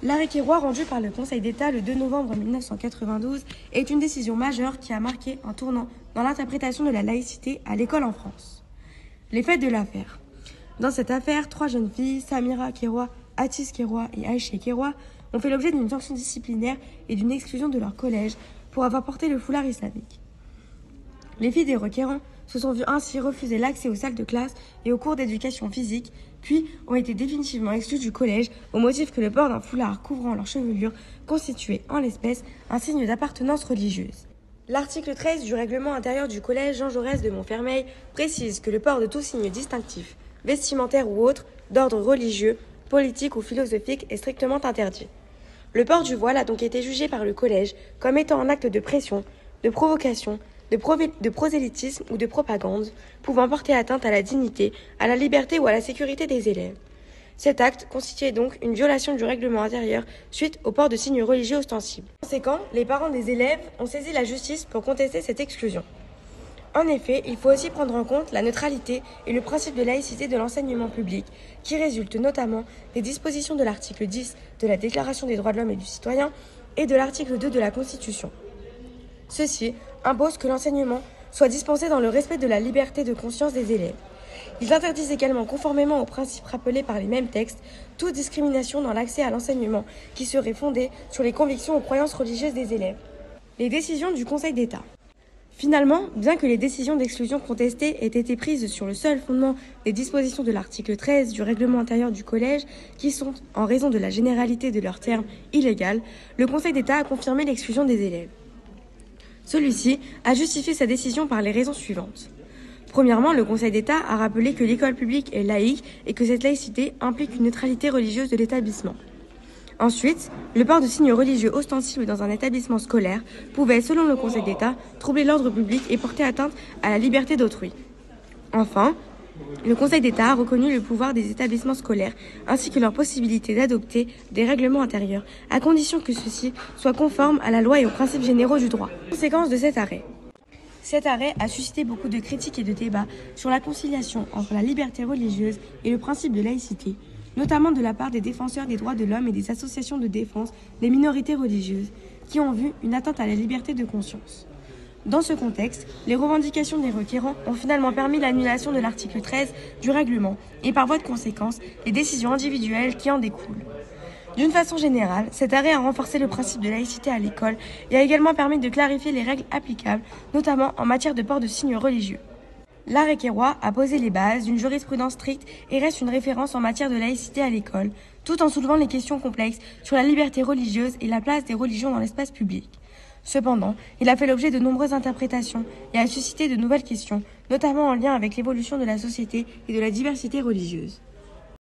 L'arrêt Quairoix rendu par le Conseil d'État le 2 novembre 1992 est une décision majeure qui a marqué un tournant dans l'interprétation de la laïcité à l'école en France. Les faits de l'affaire. Dans cette affaire, 3 jeunes filles, Samira Quairoix, Atis Quairoix et Aïcha Quairoix, ont fait l'objet d'une sanction disciplinaire et d'une exclusion de leur collège pour avoir porté le foulard islamique. Les filles des requérants se sont vues ainsi refuser l'accès aux salles de classe et aux cours d'éducation physique, puis ont été définitivement exclues du collège au motif que le port d'un foulard couvrant leur chevelure constituait en l'espèce un signe d'appartenance religieuse. L'article 13 du règlement intérieur du collège Jean Jaurès de Montfermeil précise que le port de tout signe distinctif, vestimentaire ou autre, d'ordre religieux, politique ou philosophique est strictement interdit. Le port du voile a donc été jugé par le collège comme étant un acte de pression, de provocation, de prosélytisme ou de propagande, pouvant porter atteinte à la dignité, à la liberté ou à la sécurité des élèves. Cet acte constituait donc une violation du règlement intérieur suite au port de signes religieux ostensibles. En conséquent, les parents des élèves ont saisi la justice pour contester cette exclusion. En effet, il faut aussi prendre en compte la neutralité et le principe de laïcité de l'enseignement public, qui résulte notamment des dispositions de l'article 10 de la Déclaration des droits de l'homme et du citoyen et de l'article 2 de la Constitution. Ceci impose que l'enseignement soit dispensé dans le respect de la liberté de conscience des élèves. Ils interdisent également, conformément aux principes rappelés par les mêmes textes, toute discrimination dans l'accès à l'enseignement qui serait fondée sur les convictions ou croyances religieuses des élèves. Les décisions du Conseil d'État. Finalement, bien que les décisions d'exclusion contestées aient été prises sur le seul fondement des dispositions de l'article 13 du règlement intérieur du collège, qui sont, en raison de la généralité de leurs termes, illégales, le Conseil d'État a confirmé l'exclusion des élèves. Celui-ci a justifié sa décision par les raisons suivantes. Premièrement, le Conseil d'État a rappelé que l'école publique est laïque et que cette laïcité implique une neutralité religieuse de l'établissement. Ensuite, le port de signes religieux ostensibles dans un établissement scolaire pouvait, selon le Conseil d'État, troubler l'ordre public et porter atteinte à la liberté d'autrui. Enfin, le Conseil d'État a reconnu le pouvoir des établissements scolaires ainsi que leur possibilité d'adopter des règlements intérieurs à condition que ceux-ci soient conformes à la loi et aux principes généraux du droit. Conséquence de cet arrêt. Cet arrêt a suscité beaucoup de critiques et de débats sur la conciliation entre la liberté religieuse et le principe de laïcité, notamment de la part des défenseurs des droits de l'homme et des associations de défense des minorités religieuses, qui ont vu une atteinte à la liberté de conscience. Dans ce contexte, les revendications des requérants ont finalement permis l'annulation de l'article 13 du règlement et par voie de conséquence, les décisions individuelles qui en découlent. D'une façon générale, cet arrêt a renforcé le principe de laïcité à l'école et a également permis de clarifier les règles applicables, notamment en matière de port de signes religieux. L'arrêt Quairoix a posé les bases d'une jurisprudence stricte et reste une référence en matière de laïcité à l'école, tout en soulevant les questions complexes sur la liberté religieuse et la place des religions dans l'espace public. Cependant, il a fait l'objet de nombreuses interprétations et a suscité de nouvelles questions, notamment en lien avec l'évolution de la société et de la diversité religieuse.